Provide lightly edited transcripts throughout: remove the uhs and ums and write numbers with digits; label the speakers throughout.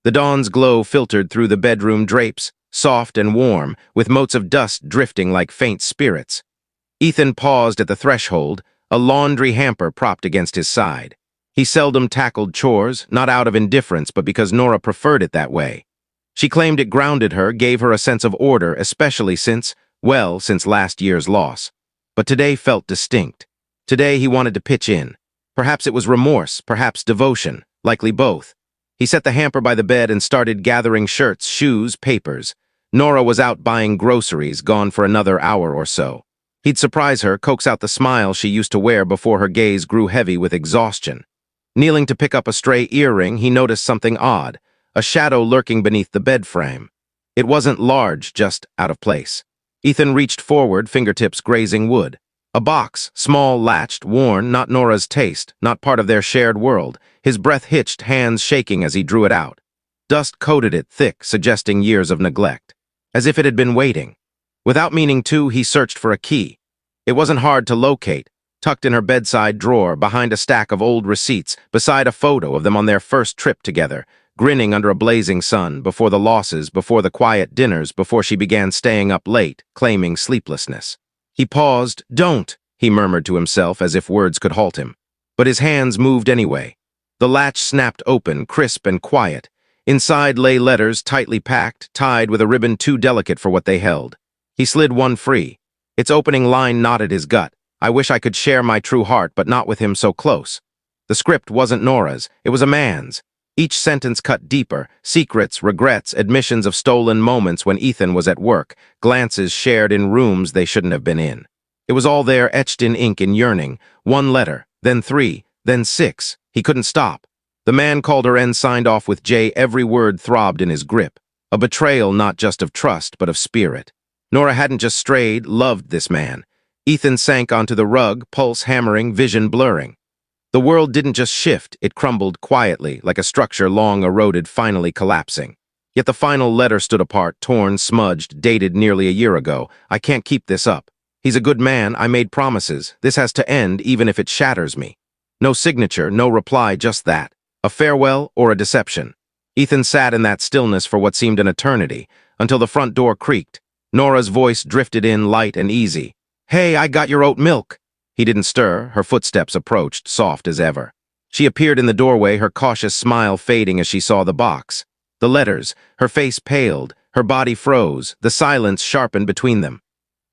Speaker 1: The dawn's glow filtered through the bedroom drapes, soft and warm, with motes of dust drifting like faint spirits. Ethan paused at the threshold, a laundry hamper propped against his side. He seldom tackled chores, not out of indifference, but because Nora preferred it that way. She claimed it grounded her, gave her a sense of order, especially since last year's loss. But today felt distinct. Today he wanted to pitch in. Perhaps it was remorse, perhaps devotion, likely both. He set the hamper by the bed and started gathering shirts, shoes, papers. Nora was out buying groceries, gone for another hour or so. He'd surprise her, coax out the smile she used to wear before her gaze grew heavy with exhaustion. Kneeling to pick up a stray earring, he noticed something odd, a shadow lurking beneath the bed frame. It wasn't large, just out of place. Ethan reached forward, fingertips grazing wood. A box, small, latched, worn, not Nora's taste, not part of their shared world. His breath hitched, hands shaking as he drew it out. Dust coated it thick, suggesting years of neglect. As if it had been waiting. Without meaning to, he searched for a key. It wasn't hard to locate. Tucked in her bedside drawer, behind a stack of old receipts, beside a photo of them on their first trip together, grinning under a blazing sun, before the losses, before the quiet dinners, before she began staying up late, claiming sleeplessness. He paused. "Don't," he murmured to himself as if words could halt him. But his hands moved anyway. The latch snapped open, crisp and quiet. Inside lay letters tightly packed, tied with a ribbon too delicate for what they held. He slid one free. Its opening line knotted his gut. "I wish I could share my true heart, but not with him so close." The script wasn't Nora's, it was a man's. Each sentence cut deeper, secrets, regrets, admissions of stolen moments when Ethan was at work, glances shared in rooms they shouldn't have been in. It was all there, etched in ink and yearning. One letter, then 3, then 6. He couldn't stop. The man called her and signed off with J. Every word throbbed in his grip. A betrayal not just of trust, but of spirit. Nora hadn't just strayed, loved this man. Ethan sank onto the rug, pulse hammering, vision blurring. The world didn't just shift, it crumbled quietly, like a structure long eroded, finally collapsing. Yet the final letter stood apart, torn, smudged, dated nearly a year ago. "I can't keep this up. He's a good man, I made promises. This has to end, even if it shatters me." No signature, no reply, just that. A farewell or a deception. Ethan sat in that stillness for what seemed an eternity, until the front door creaked. Nora's voice drifted in, light and easy. "Hey, I got your oat milk." He didn't stir, her footsteps approached, soft as ever. She appeared in the doorway, her cautious smile fading as she saw the box. The letters, her face paled, her body froze, the silence sharpened between them.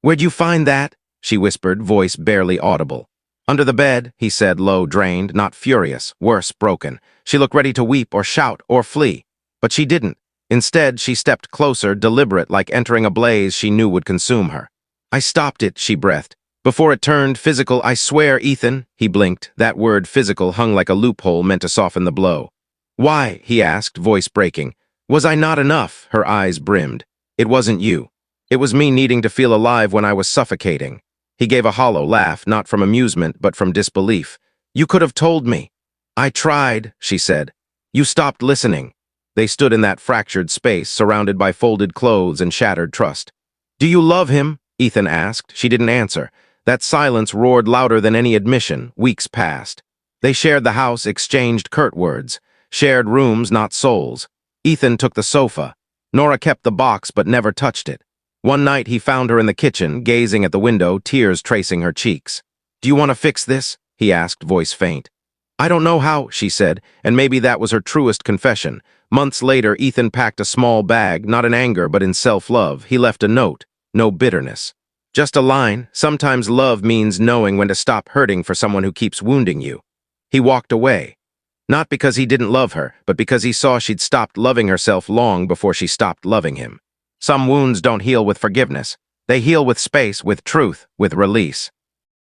Speaker 1: "Where'd you find that?" she whispered, voice barely audible. "Under the bed," he said, low, drained, not furious, worse, broken. She looked ready to weep or shout or flee. But she didn't. Instead, she stepped closer, deliberate, like entering a blaze she knew would consume her. "I stopped it," she breathed. "Before it turned physical, I swear, Ethan." He blinked. That word physical hung like a loophole meant to soften the blow. "Why?" he asked, voice breaking. "Was I not enough?" Her eyes brimmed. "It wasn't you. It was me needing to feel alive when I was suffocating." He gave a hollow laugh, not from amusement, but from disbelief. "You could have told me." "I tried," she said. "You stopped listening." They stood in that fractured space, surrounded by folded clothes and shattered trust. "Do you love him?" Ethan asked. She didn't answer. That silence roared louder than any admission. Weeks passed. They shared the house, exchanged curt words. Shared rooms, not souls. Ethan took the sofa. Nora kept the box but never touched it. One night he found her in the kitchen, gazing at the window, tears tracing her cheeks. "Do you want to fix this?" he asked, voice faint. "I don't know how," she said, and maybe that was her truest confession. Months later, Ethan packed a small bag, not in anger but in self-love. He left a note. No bitterness. Just a line. "Sometimes love means knowing when to stop hurting for someone who keeps wounding you." He walked away. Not because he didn't love her, but because he saw she'd stopped loving herself long before she stopped loving him. Some wounds don't heal with forgiveness. They heal with space, with truth, with release.